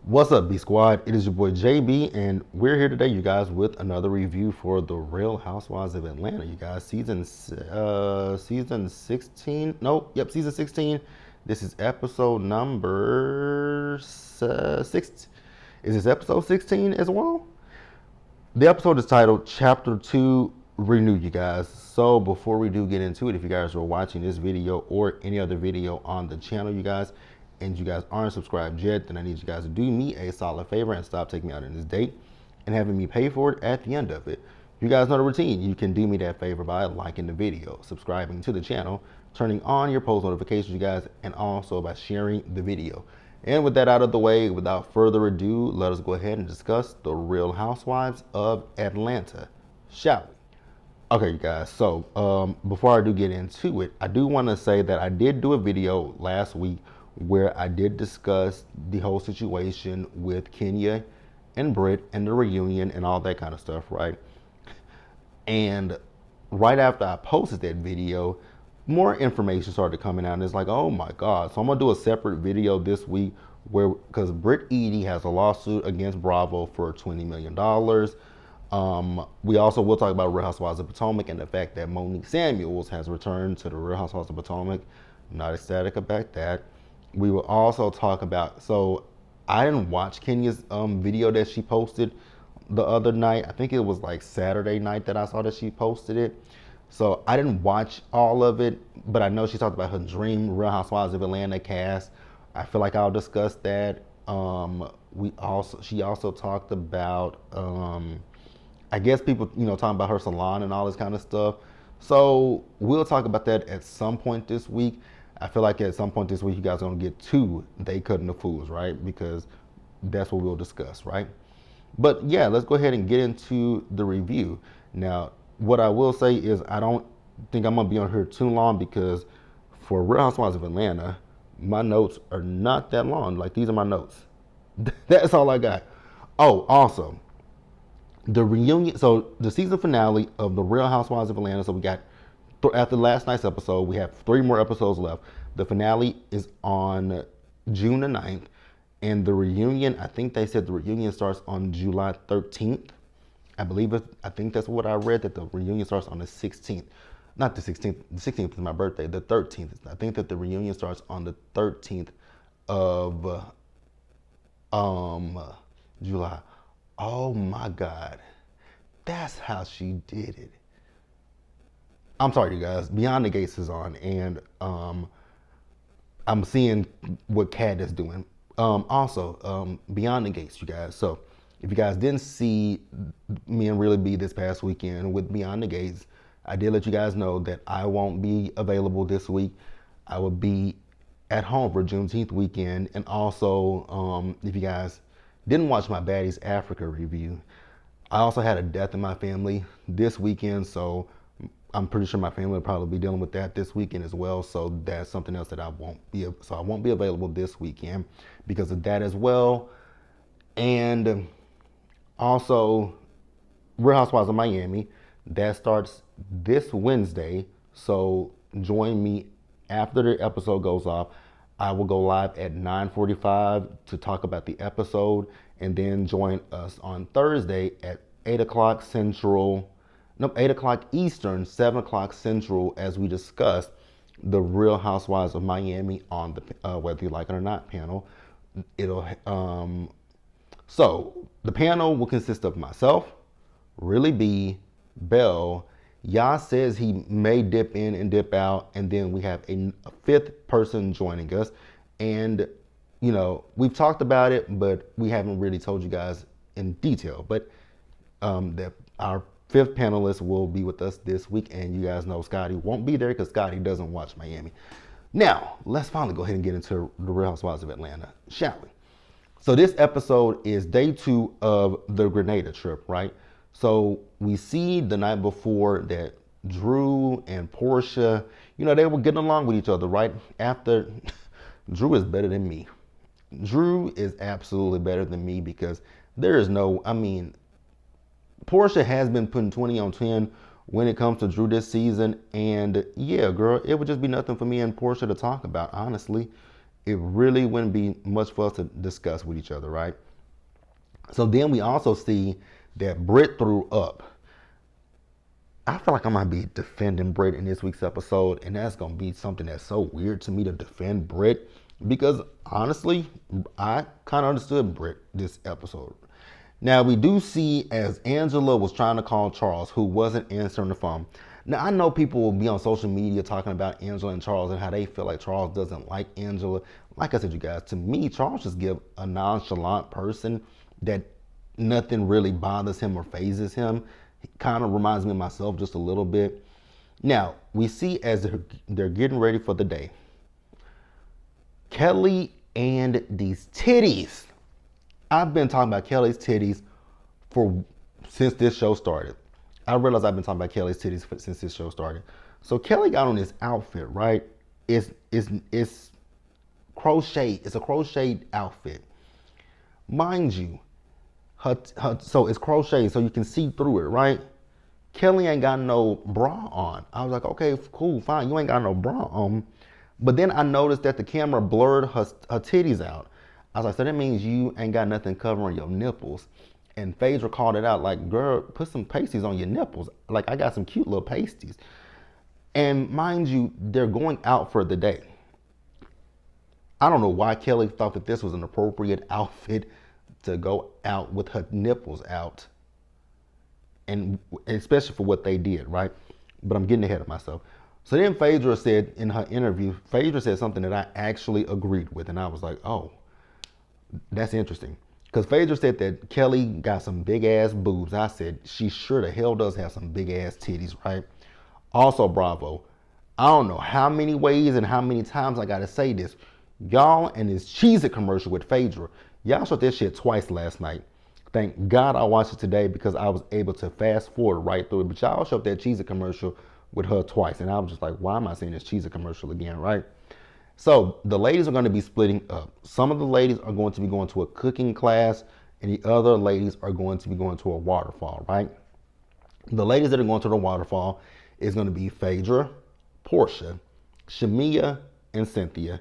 What's up, B Squad? It is your boy JB, and we're here today, you guys, with another review for the Real Housewives of Atlanta. You guys, season 16. Nope, yep, season 16. This is episode number 6. Is this episode 16 as well? The episode is titled Chapter 2 Renew, you guys. So before we do get into it, if you guys are watching this video or any other video on the channel, you guys, and you guys aren't subscribed yet, then I need you guys to do me a solid favor and stop taking me out on this date and having me pay for it at the end of it. You guys know the routine. You can do me that favor by liking the video, subscribing to the channel, turning on your post notifications, you guys, and also by sharing the video. And with that out of the way, without further ado, let us go ahead and discuss the Real Housewives of Atlanta, shall we? Okay, you guys, so before I do get into it, I do want to say that I did do a video last week where I did discuss the whole situation with Kenya and Britt and the reunion and all that kind of stuff, right? And right after I posted that video, more information started coming out, and it's like, oh my God. So I'm gonna do a separate video this week because Britt Edie has a lawsuit against Bravo for $20 million. We also will talk about Real Housewives of Potomac and the fact that Monique Samuels has returned to the Real Housewives of Potomac. I'm not ecstatic about that. We will also talk about, so I didn't watch Kenya's video that she posted the other night. I think it was like Saturday night that I saw that she posted it. So I didn't watch all of it, but I know she talked about her dream Real Housewives of Atlanta cast. I feel like I'll discuss that. She also talked about, I guess people, talking about her salon and all this kind of stuff. So we'll talk about that at some point this week. I feel like at some point this week, you guys are going to get to They Cutting the Fools, right? Because that's what we'll discuss, right? But yeah, let's go ahead and get into the review. Now, what I will say is I don't think I'm going to be on here too long because for Real Housewives of Atlanta, my notes are not that long. Like, these are my notes. That's all I got. Oh, also, the reunion, so the season finale of the Real Housewives of Atlanta, so we got, after last night's episode, we have 3 more episodes left. The finale is on June the 9th, and the reunion, I think they said the reunion starts on July 13th. I think that's what I read, that the reunion starts on the 16th. Not the 16th, the 16th is my birthday, the 13th. I think that the reunion starts on the 13th of July. Oh my God, that's how she did it. I'm sorry, you guys. Beyond the Gates is on, and I'm seeing what Kat is doing. Also, Beyond the Gates, you guys. So, if you guys didn't see me and Really B this past weekend with Beyond the Gates, I did let you guys know that I won't be available this week. I will be at home for Juneteenth weekend, and also, if you guys didn't watch my Baddies Africa review, I also had a death in my family this weekend, so I'm pretty sure my family will probably be dealing with that this weekend as well. So that's something else that I won't be available this weekend because of that as well. And also, Real Housewives of Miami, that starts this Wednesday. So join me after the episode goes off. I will go live at 9:45 to talk about the episode, and then join us on Thursday at 8 o'clock Central. 8 o'clock Eastern, 7 o'clock Central, as we discuss the Real Housewives of Miami on the Whether You Like It or Not panel. So the panel will consist of myself, Really B, Bell. Yas says he may dip in and dip out, and then we have a 5th person joining us. And we've talked about it, but we haven't really told you guys in detail. But that our 5th panelist will be with us this week, and you guys know Scotty won't be there because Scotty doesn't watch Miami. Now, let's finally go ahead and get into the Real Housewives of Atlanta, shall we? So this episode is day 2 of the Grenada trip, right? So we see the night before that Drew and Portia, they were getting along with each other, right? After, Drew is better than me. Drew is absolutely better than me because there is Portia has been putting 20 on 10 when it comes to Drew this season. And yeah, girl, it would just be nothing for me and Portia to talk about, honestly. it really wouldn't be much for us to discuss with each other, right? So then we also see that Britt threw up. I feel like I'm gonna be defending Britt in this week's episode, and that's gonna be something that's so weird to me to defend Britt, because honestly, I kind of understood Britt this episode. Now we do see as Angela was trying to call Charles, who wasn't answering the phone. Now I know people will be on social media talking about Angela and Charles and how they feel like Charles doesn't like Angela. Like I said, you guys, to me, Charles just give a nonchalant person that nothing really bothers him or phases him. He kind of reminds me of myself just a little bit. Now, we see as they're getting ready for the day, Kelly and these titties. I've been talking about Kelly's titties since this show started. I realize I've been talking about Kelly's titties since this show started. So Kelly got on this outfit, right? It's crochet. It's a crocheted outfit. Mind you, so it's crocheted so you can see through it, right? Kelly ain't got no bra on. I was like, okay, cool, fine. You ain't got no bra on. But then I noticed that the camera blurred her titties out. I was like, so that means you ain't got nothing covering your nipples. And Phaedra called it out like, girl, put some pasties on your nipples. Like, I got some cute little pasties. And mind you, they're going out for the day. I don't know why Kelly thought that this was an appropriate outfit to go out with her nipples out. And especially for what they did, right? But I'm getting ahead of myself. So then Phaedra said in her interview, Phaedra said something that I actually agreed with. And I was like, oh, that's interesting. Because Phaedra said that Kelly got some big ass boobs. I said, she sure the hell does have some big ass titties, right? Also, Bravo. I don't know how many ways and how many times I got to say this. Y'all and this Cheez-It commercial with Phaedra. Y'all shot this shit twice last night. Thank God I watched it today because I was able to fast forward right through it. But y'all showed that Cheez-It commercial with her twice. And I was just like, why am I seeing this Cheez-It commercial again, right? So the ladies are going to be splitting up. Some of the ladies are going to be going to a cooking class and the other ladies are going to be going to a waterfall, right? The ladies that are going to the waterfall is going to be Phaedra, Portia, Shamia, and Cynthia.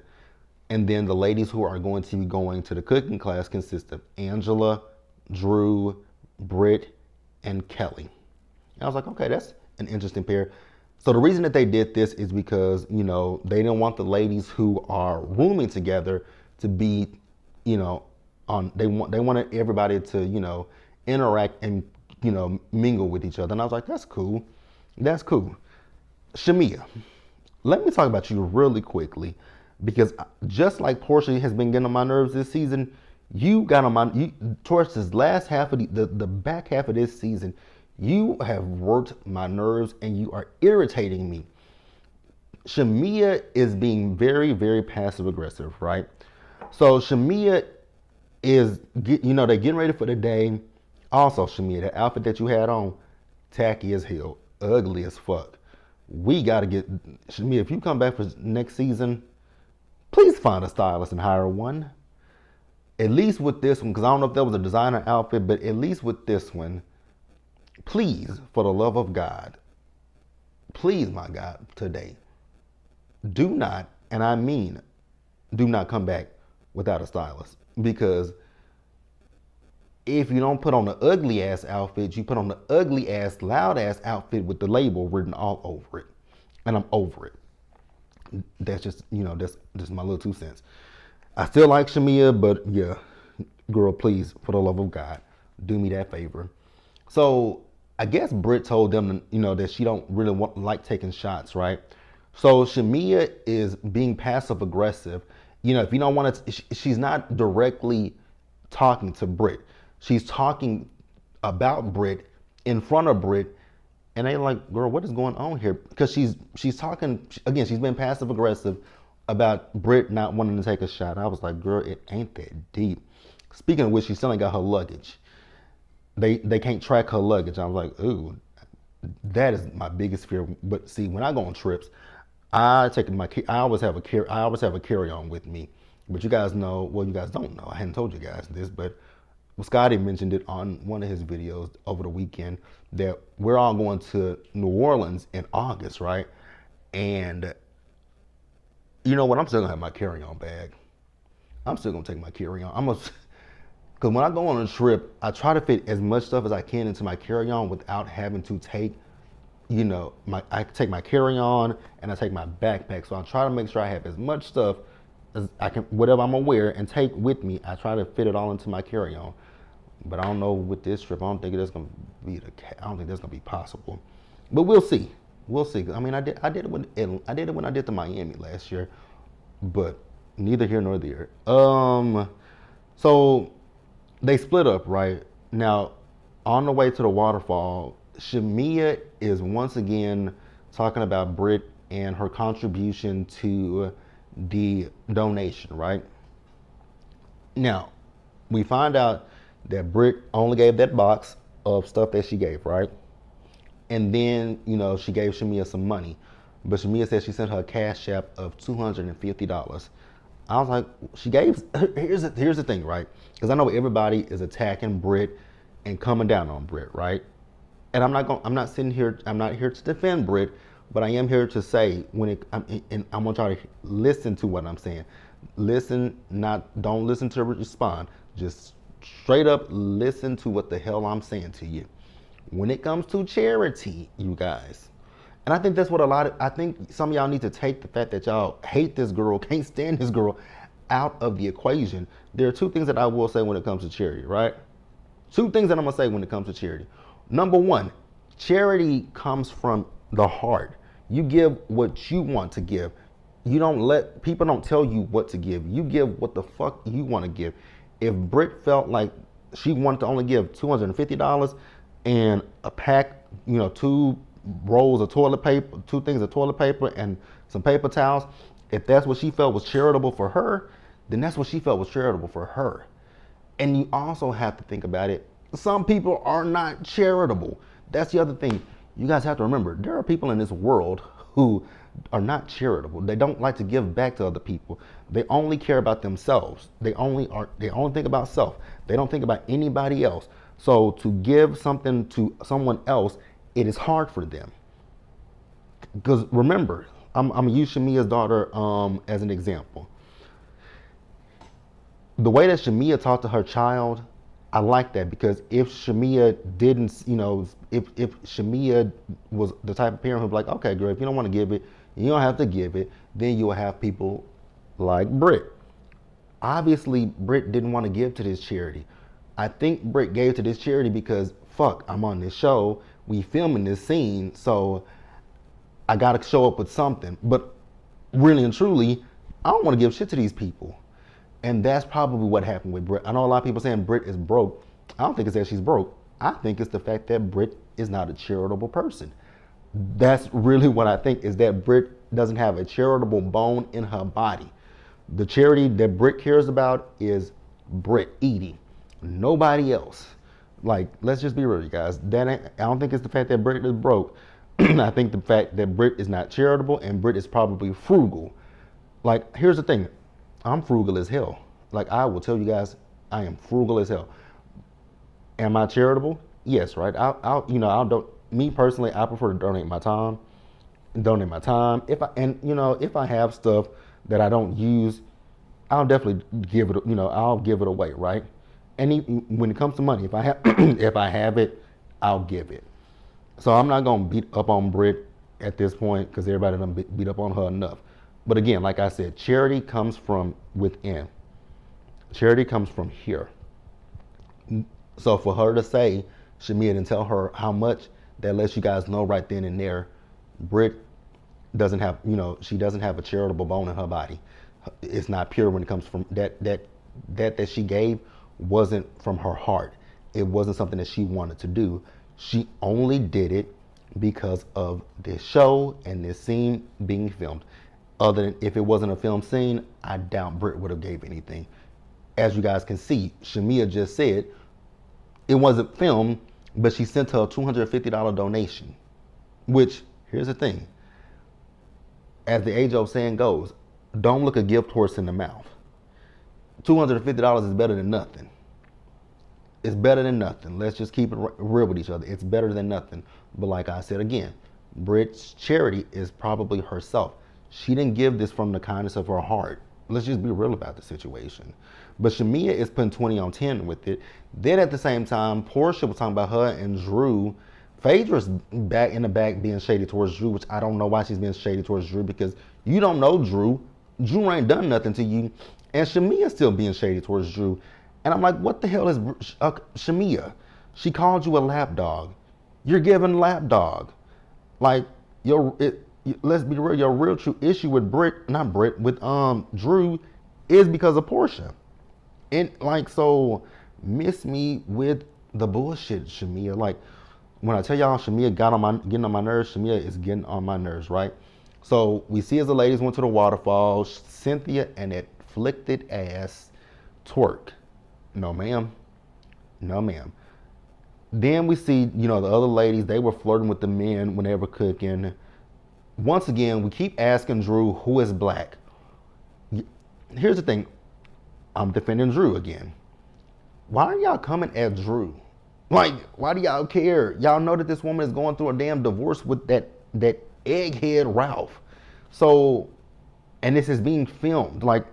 And then the ladies who are going to be going to the cooking class consist of Angela, Drew, Britt, and Kelly. And I was like, okay, that's an interesting pair. So the reason that they did this is because, you know, they didn't want the ladies who are rooming together to be, you know, they wanted everybody to, you know, interact and, you know, mingle with each other. And I was like, that's cool. That's cool. Shamia, let me talk about you really quickly, because just like Portia has been getting on my nerves this season, you got on my, towards this last half of the back half of this season, you have worked my nerves and you are irritating me. Shamia is being very, very passive aggressive, right? So Shamia is, you know, they're getting ready for the day. Also, Shamia, the outfit that you had on, tacky as hell, ugly as fuck. We got to get, Shamia, if you come back for next season, please find a stylist and hire one. At least with this one, because I don't know if that was a designer outfit, but at least with this one, please, for the love of God, please, my God, today, do not, and I mean, do not come back without a stylist. Because if you don't put on the ugly ass outfit, you put on the ugly ass, loud ass outfit with the label written all over it. And I'm over it. That's just, you know, that's just my little 2 cents. I still like Shamia, but yeah, girl, please, for the love of God, do me that favor. So I guess Britt told them, you know, that she don't really like taking shots, right? So Shamia is being passive aggressive. You know, if you don't want to, she's not directly talking to Britt. She's talking about Britt in front of Britt, and they like, girl, what is going on here? Because she's talking again. She's been passive aggressive about Britt not wanting to take a shot. I was like, girl, it ain't that deep. Speaking of which, she still ain't got her luggage. They can't track her luggage. I was like, ooh, that is my biggest fear. But see, when I go on trips, I always have a carry-on with me. But you guys know, well, you guys don't know. I hadn't told you guys this, but Scotty mentioned it on one of his videos over the weekend that we're all going to New Orleans in August, right? And you know what? I'm still gonna have my carry-on bag. I'm still gonna take my carry-on. Because when I go on a trip, I try to fit as much stuff as I can into my carry-on without having to take, I take my carry-on and I take my backpack. So I try to make sure I have as much stuff as I can, whatever I'm gonna wear and take with me. I try to fit it all into my carry-on. But I don't know with this trip. I don't think that's gonna be I don't think that's gonna be possible. But we'll see. We'll see. I mean, I did it when I did to Miami last year. But neither here nor there. So they split up, right? Now, on the way to the waterfall, Shamia is once again talking about Britt and her contribution to the donation, right? Now, we find out that Britt only gave that box of stuff that she gave, right? And then, she gave Shamia some money. But Shamia said she sent her a cash app of $250. I was like, here's the thing, right? Because I know everybody is attacking Britt and coming down on Britt, right? And I'm not here to defend Britt, but I am here to say and I want y'all to listen to what I'm saying. Don't listen to respond. Just straight up listen to what the hell I'm saying to you. When it comes to charity, you guys, and I think that's what I think some of y'all need to take the fact that y'all hate this girl, can't stand this girl out of the equation. There are two things that I will say when it comes to charity, right? Two things that I'm gonna say when it comes to charity. Number one, charity comes from the heart. You give what you want to give. People don't tell you what to give. You give what the fuck you want to give. If Britt felt like she wanted to only give $250 and a pack, 2 rolls of toilet paper, 2 things of toilet paper and some paper towels, if that's what she felt was charitable for her, then that's what she felt was charitable for her. And you also have to think about it. Some people are not charitable. That's the other thing. You guys have to remember, there are people in this world who are not charitable. They don't like to give back to other people. They only care about themselves. They only think about self. They don't think about anybody else. So to give something to someone else, it is hard for them. Because remember, I'm gonna use Shamia's daughter as an example. The way that Shamia talked to her child, I like that, because if Shamia didn't, if Shamia was the type of parent who'd be like, okay, girl, if you don't want to give it, you don't have to give it, then you'll have people like Britt. Obviously, Britt didn't want to give to this charity. I think Britt gave to this charity because, fuck, I'm on this show, we filming this scene, so I gotta show up with something. But really and truly, I don't want to give shit to these people. And that's probably what happened with Britt. I know a lot of people saying Britt is broke. I don't think it's that she's broke. I think it's the fact that Britt is not a charitable person. That's really what I think, is that Britt doesn't have a charitable bone in her body. The charity that Britt cares about is Britt eating. Nobody else. Like, let's just be real, you guys. I don't think it's the fact that Britt is broke. I think the fact that Britt is not charitable and Britt is probably frugal. Like, here's the thing. I'm frugal as hell. Like, I will tell you guys, I am frugal as hell. Am I charitable? Yes, right? Me personally, I prefer to donate my time. If I have stuff that I don't use, I'll definitely give it, I'll give it away, right? And when it comes to money, if I have, if I have it, I'll give it. So I'm not gonna beat up on Britt at this point, because everybody done beat up on her enough. But again, like I said, charity comes from within. Charity comes from here. So for her to say, Shamia didn't tell her how much, that lets you guys know right then and there, Britt doesn't have, she doesn't have a charitable bone in her body. It's not pure when it comes from that she gave wasn't from her heart. It wasn't something that she wanted to do. She only did it because of this show and this scene being filmed. Other than, if it wasn't a film scene, I doubt Britt would have gave anything. As you guys can see, Shamia just said it wasn't filmed, but she sent her a $250 donation. Which, here's the thing. As the age-old saying goes, don't look a gift horse in the mouth. $250 is better than nothing. It's better than nothing. Let's just keep it real with each other. It's better than nothing. But like I said again, Britt's charity is probably herself. She didn't give this from the kindness of her heart. Let's just be real about the situation. But Shamia is putting 20 on 10 with it. Then at the same time, Portia was talking about her and Drew. Phaedra's back in the back being shady towards Drew, which I don't know why she's being shady towards Drew, because you don't know Drew. Drew ain't done nothing to you. And Shamia's still being shady towards Drew. And I'm like, what the hell is Shamia? She called you a lapdog. You're giving lapdog. Like, let's be real, your real true issue with Drew is because of Portia. And like, so miss me with the bullshit, Shamia. Like, when I tell y'all Shamia getting on my nerves, Shamia is getting on my nerves, right? So we see as the ladies went to the waterfall, Cynthia and that afflicted ass twerk. No ma'am. No ma'am. Then we see, the other ladies, they were flirting with the men when they were cooking. Once again, we keep asking Drew who is black. Here's the thing. I'm defending Drew again. Why are y'all coming at Drew? Like, why do y'all care? Y'all know that this woman is going through a damn divorce with that egghead Ralph. So, and this is being filmed. Like,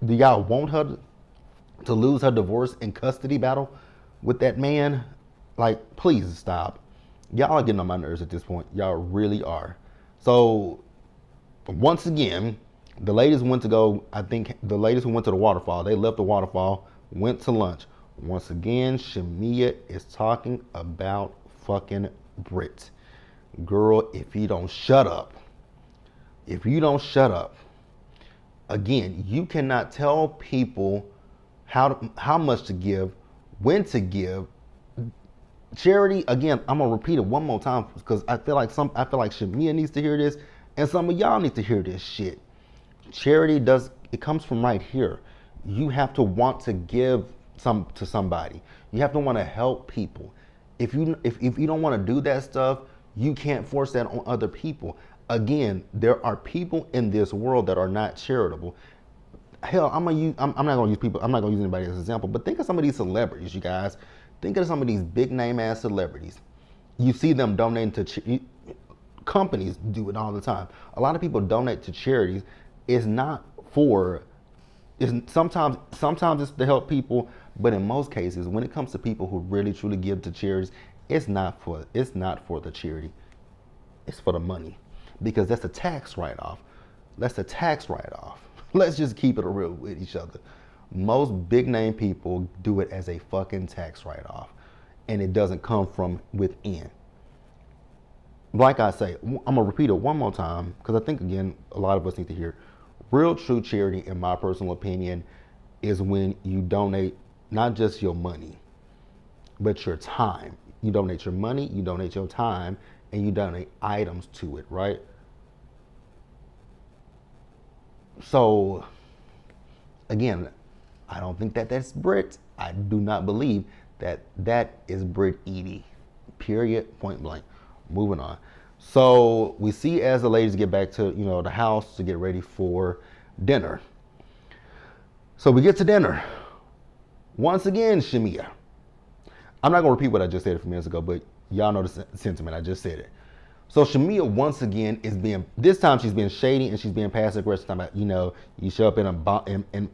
do y'all want her to lose her divorce and custody battle with that man? Like, please stop. Y'all are getting on my nerves at this point. Y'all really are. So, once again, the ladies who went to the waterfall, they left the waterfall, went to lunch. Once again, Shamia is talking about fucking Brit. Girl, if you don't shut up, again, you cannot tell people how much to give, when to give. Charity, again, I'm gonna repeat it one more time because I feel like Shamia needs to hear this, and some of y'all need to hear this shit. Charity it comes from right here. You have to want to give to somebody. You have to want to help people. If you don't want to do that stuff, you can't force that on other people. Again, there are people in this world that are not charitable. Hell, I'm not gonna use anybody as an example, but think of some of these celebrities, you guys. Think of some of these big name ass celebrities. You see them donating to companies do it all the time. A lot of people donate to charities. It's not for. Sometimes it's to help people, but in most cases, when it comes to people who really truly give to charities, it's not for the charity. It's for the money, because that's a tax write-off. Let's just keep it real with each other. Most big name people do it as a fucking tax write-off, and it doesn't come from within. Like I say, I'm gonna repeat it one more time because I think, again, a lot of us need to hear. Real true charity, in my personal opinion, is when you donate not just your money, but your time. You donate your money, you donate your time, and you donate items to it, right? So, again, I don't think that's Brit. I do not believe that is Brit Edie. Period. Point blank. Moving on. So we see as the ladies get back to the house to get ready for dinner. So we get to dinner. Once again, Shamia. I'm not gonna repeat what I just said a few minutes ago, but y'all know the sentiment. I just said it. So Shamia once again this time she's being shady and she's being passive aggressive. Talking about, you show up in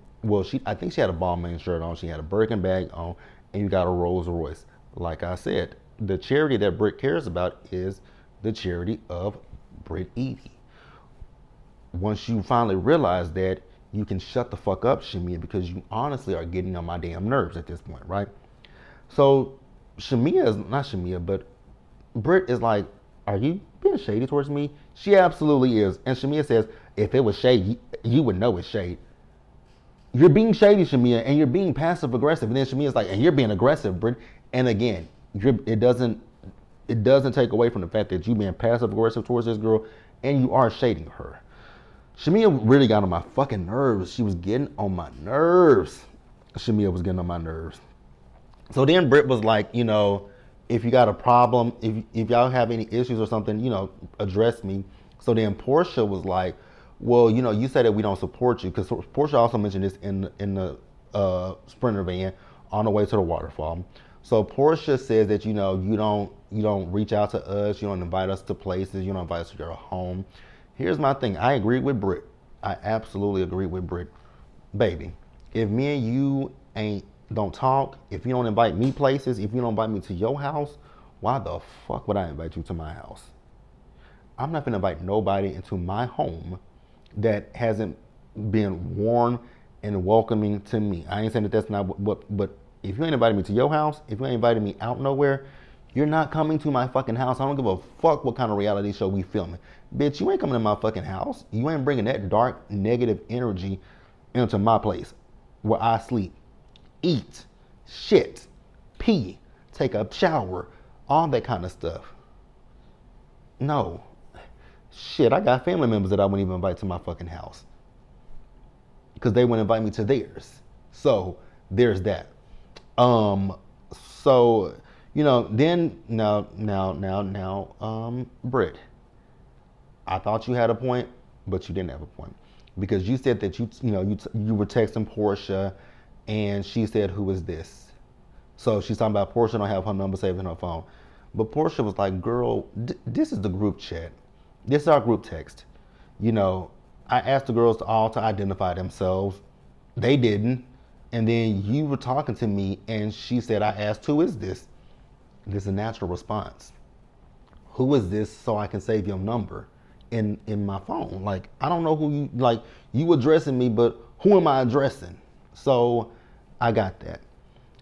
I think she had a Balmain shirt on, she had a Birkin bag on, and you got a Rolls Royce. Like I said, the charity that Brit cares about is the charity of Brit Edie. Once you finally realize that, you can shut the fuck up, Shamia, because you honestly are getting on my damn nerves at this point, right? So but Brit is like, are you being shady towards me? She absolutely is. And Shamia says, if it was shade, you would know it's shade. You're being shady, Shamia, and you're being passive aggressive. And then Shamia's like, and you're being aggressive, Brit. And again, it doesn't take away from the fact that you're being passive aggressive towards this girl and you are shading her. Shamia really got on my fucking nerves. She was getting on my nerves. Shamia was getting on my nerves. So then Brit was like, if you got a problem, if y'all have any issues or something, address me. So then Portia was like, well, you said that we don't support you, because Portia also mentioned this in the Sprinter van on the way to the waterfall. So Portia says that you don't reach out to us, you don't invite us to places, you don't invite us to your home. Here's my thing. I agree with Brit. I absolutely agree with Brit. baby, if me and you don't talk, if you don't invite me places, if you don't invite me to your house, why the fuck would I invite you to my house? I'm not gonna invite nobody into my home that hasn't been warm and welcoming to me. I ain't saying that that's not what, but if you ain't invited me to your house, if you ain't invited me out nowhere, you're not coming to my fucking house. I don't give a fuck what kind of reality show we filming. Bitch, you ain't coming to my fucking house. You ain't bringing that dark, negative energy into my place where I sleep, eat, shit, pee, take a shower, all that kind of stuff. No. Shit, I got family members that I wouldn't even invite to my fucking house because they wouldn't invite me to theirs. So there's that. Um, so then Britt, I thought you had a point, but you didn't have a point because you said that you were texting Portia, and she said, "Who is this?" So she's talking about Portia don't have her number saved in her phone, but Portia was like, "Girl, this is the group chat. This is our group text. You know, I asked the girls all to identify themselves. They didn't. And then you were talking to me and she said, I asked, who is this? This is a natural response. Who is this so I can save your number in my phone? Like, I don't know who you, like, you addressing me, but who am I addressing? So I got that.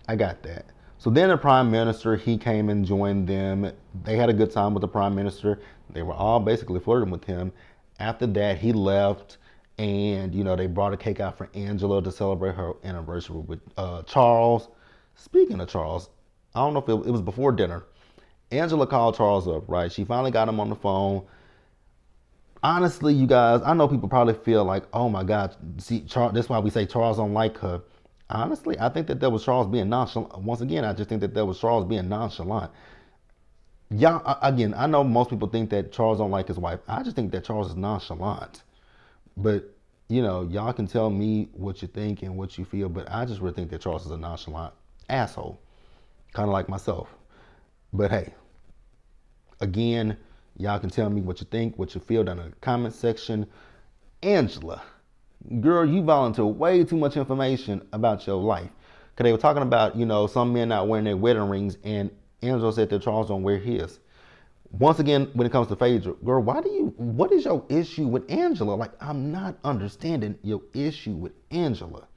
I got that. So then the prime minister, he came and joined them. They had a good time with the prime minister. They were all basically flirting with him. After that, he left, and they brought a cake out for Angela to celebrate her anniversary with Charles. Speaking of Charles, I don't know if it was before dinner. Angela called Charles up, right? She finally got him on the phone. Honestly, you guys, I know people probably feel like, oh my God, see, that's why we say Charles don't like her. Honestly, I think that was Charles being nonchalant. Once again, I just think that was Charles being nonchalant. Yeah, again, I know most people think that Charles don't like his wife. I just think that Charles is nonchalant. But, y'all can tell me what you think and what you feel, but I just really think that Charles is a nonchalant asshole. Kind of like myself. But hey, again, y'all can tell me what you think, what you feel down in the comment section. Angela, girl, you volunteer way too much information about your life. Because they were talking about, some men not wearing their wedding rings, and Angela said that Charles don't wear his. Once again, when it comes to Phaedra, girl, what is your issue with Angela? Like, I'm not understanding your issue with Angela.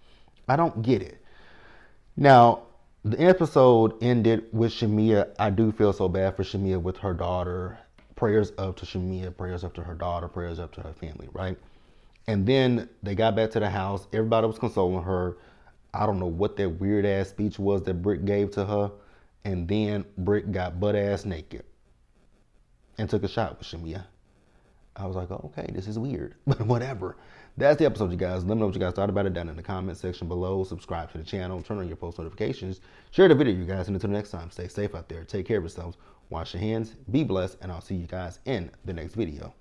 I don't get it. Now, the episode ended with Shamia. I do feel so bad for Shamia with her daughter. Prayers up to Shamia, prayers up to her daughter, prayers up to her family, right? And then they got back to the house. Everybody was consoling her. I don't know what that weird ass speech was that Britt gave to her. And then Britt got butt ass naked and took a shot with Shamia. I was like, oh, okay, this is weird, but whatever. That's the episode, you guys. Let me know what you guys thought about it down in the comment section below. Subscribe to the channel, turn on your post notifications, share the video, you guys. And until next time, stay safe out there, take care of yourselves, wash your hands, be blessed, and I'll see you guys in the next video.